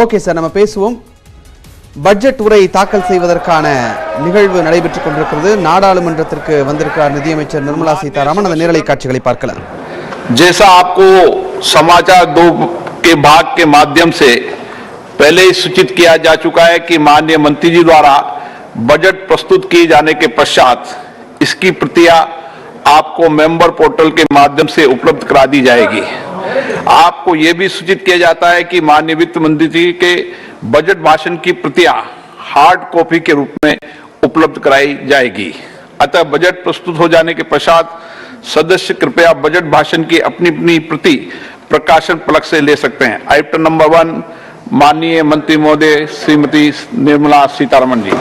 Okay sir, நம்ம பேசுவோம். Budget உரை தாக்கல் செய்வதற்கான நிகழ்வு நடைபெற்றுக் கொண்டிருக்கிறது. நாடாளுமன்றத்திற்கு வந்திருக்கிறார் நிதியமைச்சர் நிர்மலா சீதாராமன். அந்த நேரலை காட்சிகளை பார்க்கலாம். जैसा आपको समाचार 2 के भाग के माध्यम से पहले ही सूचित किया जा चुका है कि माननीय मंत्री जी द्वारा बजट प्रस्तुत किए जाने के पश्चात इसकी प्रतियां आपको मेंबर पोर्टल के माध्यम से उपलब्ध करा दी जाएगी। आपको यह भी सूचित किया जाता है कि माननीय वित्त मंत्री जी के बजट भाषण की प्रतियां हार्ड कॉपी के रूप में उपलब्ध कराई जाएगी। अतः बजट प्रस्तुत हो जाने के पश्चात सदस्य कृपया बजट भाषण की अपनी अपनी प्रति प्रकाशन फलक से ले सकते हैं। आइटम नंबर 1, माननीय मंत्री महोदय श्रीमती निर्मला सीतारमण जी।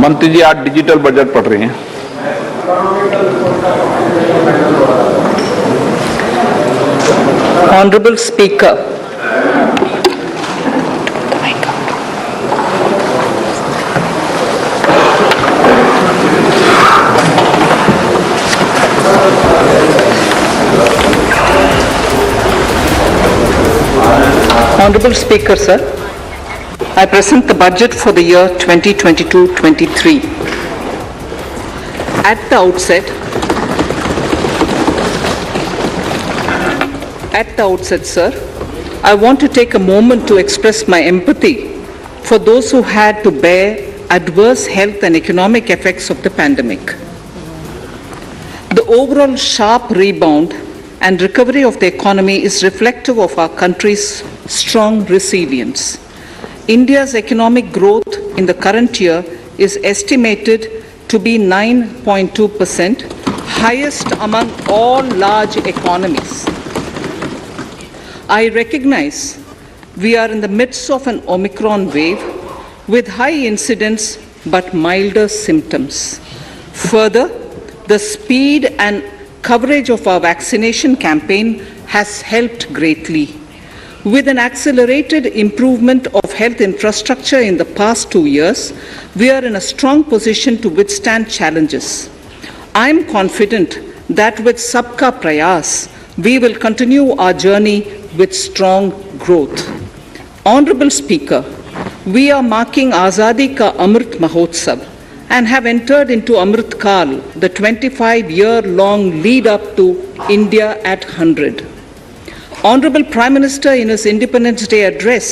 मंत्री जी आज डिजिटल बजट पढ़ रही हैं। Honorable Speaker, Honorable Speaker, sir, I present the budget for the year 2022-23. At the outset, sir, I want to take a moment to express my empathy for those who had to bear adverse health and economic effects of the pandemic. The overall sharp rebound and recovery of the economy is reflective of our country's strong resilience. India's economic growth in the current year is estimated to be 9.2%, highest among all large economies. I recognize we are in the midst of an Omicron wave with high incidence but milder symptoms. Further, the speed and coverage of our vaccination campaign has helped greatly. With an accelerated improvement of health infrastructure in the past 2 years, we are in a strong position to withstand challenges. I am confident that with Sabka Prayas, we will continue our journey with strong growth. Honorable Speaker, we are marking Azadi Ka Amrit Mahotsav and have entered into Amrit Kal, the 25-year-long lead up to India at 100. Honorable Prime Minister in his Independence Day address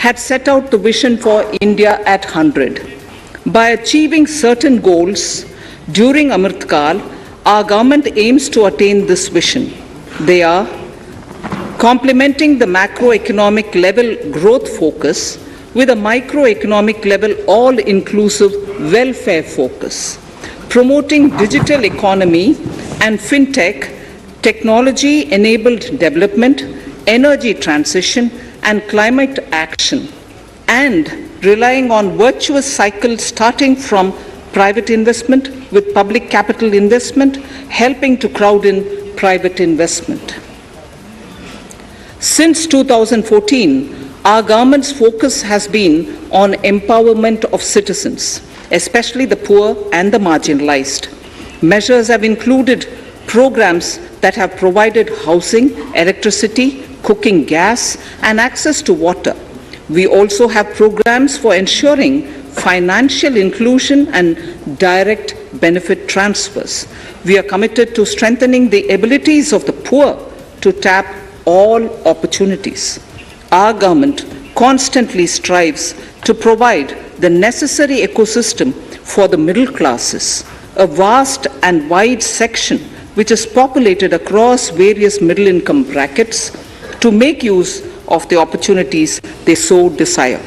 had set out the vision for India at 100. By achieving certain goals during Amrit Kal, our government aims to attain this vision. They are complementing the macroeconomic level growth focus with a microeconomic level all-inclusive welfare focus, promoting digital economy and fintech, technology-enabled development, energy transition and climate action, and relying on virtuous cycle starting from private investment with public capital investment, helping to crowd in private investment. Since 2014, our government's focus has been on empowerment of citizens, especially the poor and the marginalized. Measures have included programs that have provided housing, electricity, cooking gas, and access to water. We also have programs for ensuring financial inclusion and direct benefit transfers. We are committed to strengthening the abilities of the poor to tap all opportunities. Our government constantly strives to provide the necessary ecosystem for the middle classes, a vast and wide section which is populated across various middle income brackets, to make use of the opportunities they so desire.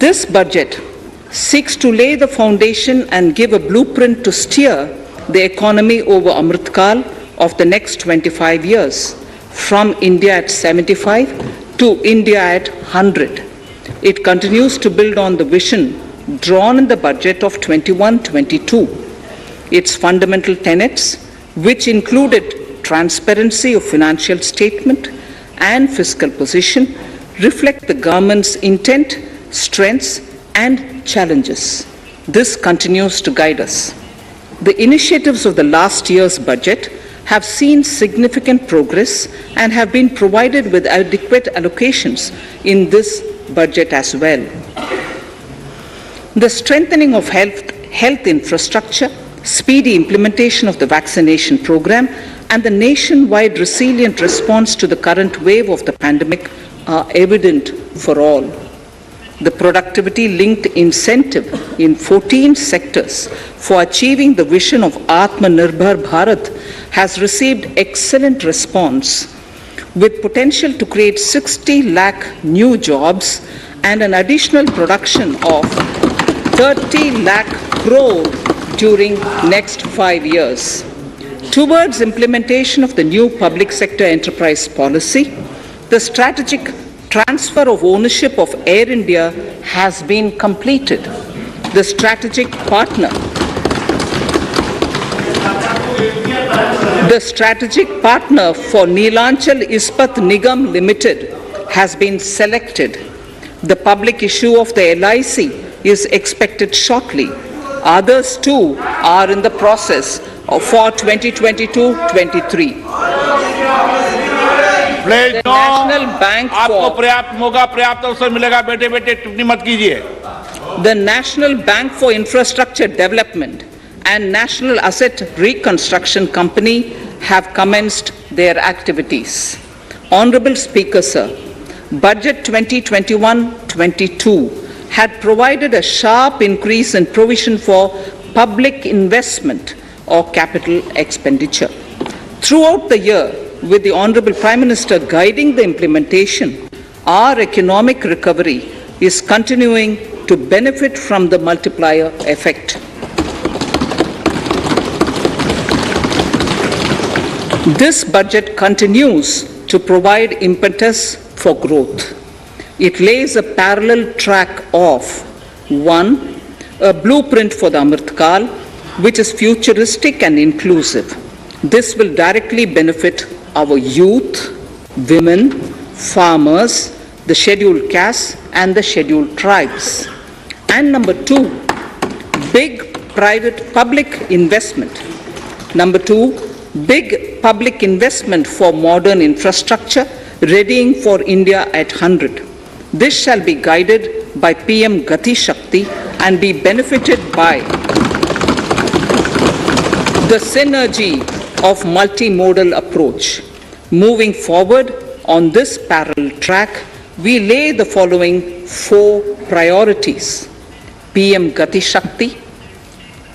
This budget seeks to lay the foundation and give a blueprint to steer the economy over Amrit Kal of the next 25 years, from India at 75 to India at 100. It continues to build on the vision drawn in the budget of 21-22. Its fundamental tenets, which included transparency of financial statement and fiscal position, reflect the government's intent, strengths and challenges. This continues to guide us. The initiatives of the last year's budget have seen significant progress and have been provided with adequate allocations in this budget as well. The strengthening of health infrastructure, speedy implementation of the vaccination program, and the nationwide resilient response to the current wave of the pandemic are evident for all. The productivity-linked incentive in 14 sectors for achieving the vision of Atmanirbhar Bharat has received excellent response, with potential to create 60 lakh new jobs and an additional production of 30 lakh crore during next 5 years. Towards implementation of the new public sector enterprise policy, the strategic transfer of ownership of Air India has been completed. The strategic partner for Neelachal Ispat Nigam Limited has been selected. The public issue of the LIC is expected shortly. Others too are in the process for 2022-23. The National Bank आपको पर्याप्त मौका पर्याप्त अवसर मिलेगा बेटे बेटे टिप्पणी मत कीजिए The National Bank for Infrastructure Development and National Asset Reconstruction Company have commenced their activities. Honorable Speaker, Sir, Budget 2021-22 had provided a sharp increase in provision for public investment or capital expenditure. Throughout the year, with the Honorable Prime Minister guiding the implementation, our economic recovery is continuing to benefit from the multiplier effect. This budget continues to provide impetus for growth. It lays a parallel track of 1. A blueprint for the Amrit Kal, which is futuristic and inclusive. This will directly benefit our youth, women, farmers, the scheduled castes and the scheduled tribes. And number 2, big private public investment. Number 2, big public investment for modern infrastructure, readying for India at 100. This shall be guided by PM Gati Shakti and be benefited by the synergy of multimodal approach. Moving forward on this parallel track, we lay the following 4 priorities: PM Gati Shakti,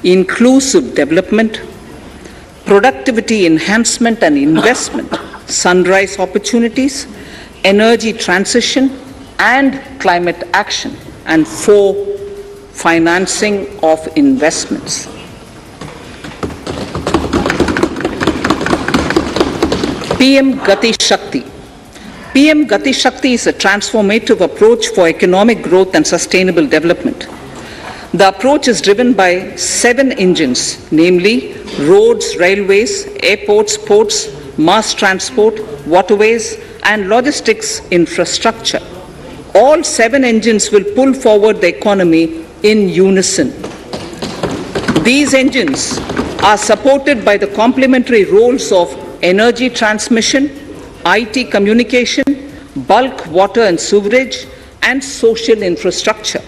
inclusive development, productivity enhancement and investment, sunrise opportunities, energy transition and climate action, and 4, financing of investments. PM Gati Shakti. PM Gati Shakti is a transformative approach for economic growth and sustainable development. The approach is driven by 7 engines, namely roads, railways, airports, ports, mass transport, waterways, and logistics infrastructure. All 7 engines will pull forward the economy in unison. These engines are supported by the complementary roles of energy transmission, IT communication, bulk water and sewerage, and social infrastructure.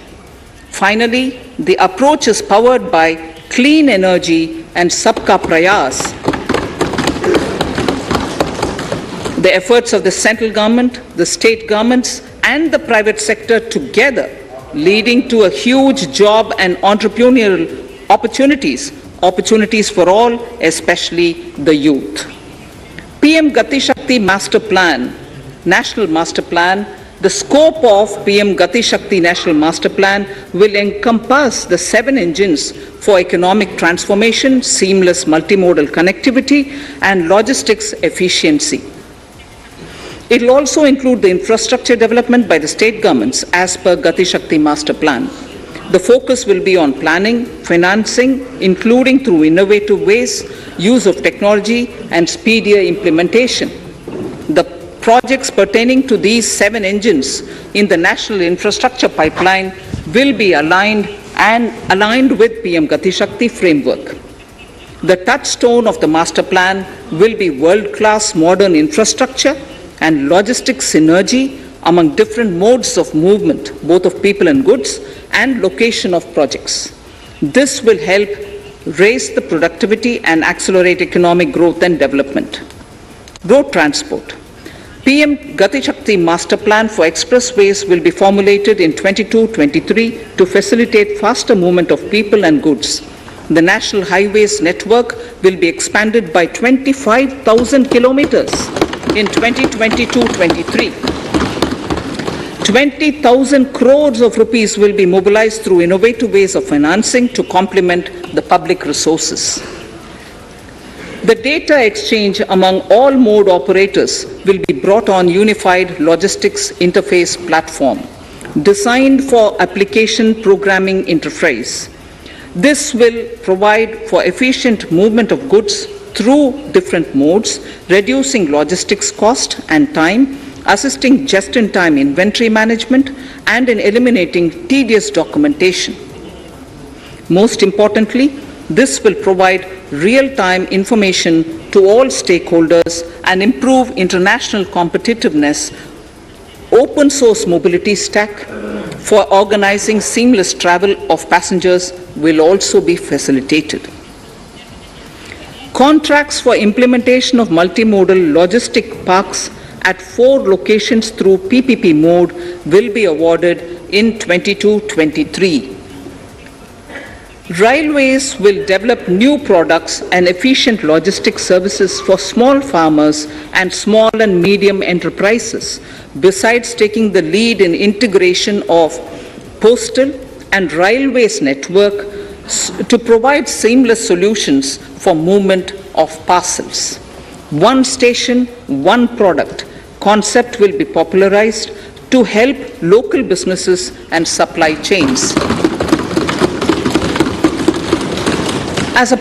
Finally, the approach is powered by clean energy and Sabka Prayas. The efforts of the central government, the state governments, and the private sector together, leading to a huge job and entrepreneurial opportunities for all, especially the youth. PM Gati Shakti Master Plan, National Master Plan. The scope of PM Gati Shakti National Master Plan will encompass the 7 engines for economic transformation, seamless multimodal connectivity, and logistics efficiency. It will also include the infrastructure development by the state governments as per Gati Shakti Master Plan. The focus will be on planning, financing, including through innovative ways, use of technology, and speedier implementation. The projects pertaining to these 7 engines in the national infrastructure pipeline will be aligned with PM Gati Shakti framework. The touchstone of the master plan will be world-class modern infrastructure and logistics synergy among different modes of movement, both of people and goods, and location of projects. This will help raise the productivity and accelerate economic growth and development. Road transport. PM Gati Shakti Master Plan for expressways will be formulated in 22-23 to facilitate faster movement of people and goods. The National Highways network will be expanded by 25,000 kilometers in 2022-23. 20,000 crores of rupees will be mobilized through innovative ways of financing to complement the public resources. The data exchange among all mode operators will be brought on unified logistics interface platform designed for application programming interface. This will provide for efficient movement of goods through different modes, reducing logistics cost and time, assisting just-in-time inventory management, and in eliminating tedious documentation. Most importantly, this will provide real-time information to all stakeholders and improve international competitiveness. Open source mobility stack for organizing seamless travel of passengers will also be facilitated. Contracts for implementation of multimodal logistic parks at 4 locations through PPP mode will be awarded in 22-23. Railways will develop new products and efficient logistics services for small farmers and small and medium enterprises, besides taking the lead in integration of postal and railways network to provide seamless solutions for movement of parcels. One station, one product concept will be popularized to help local businesses and supply chains. As a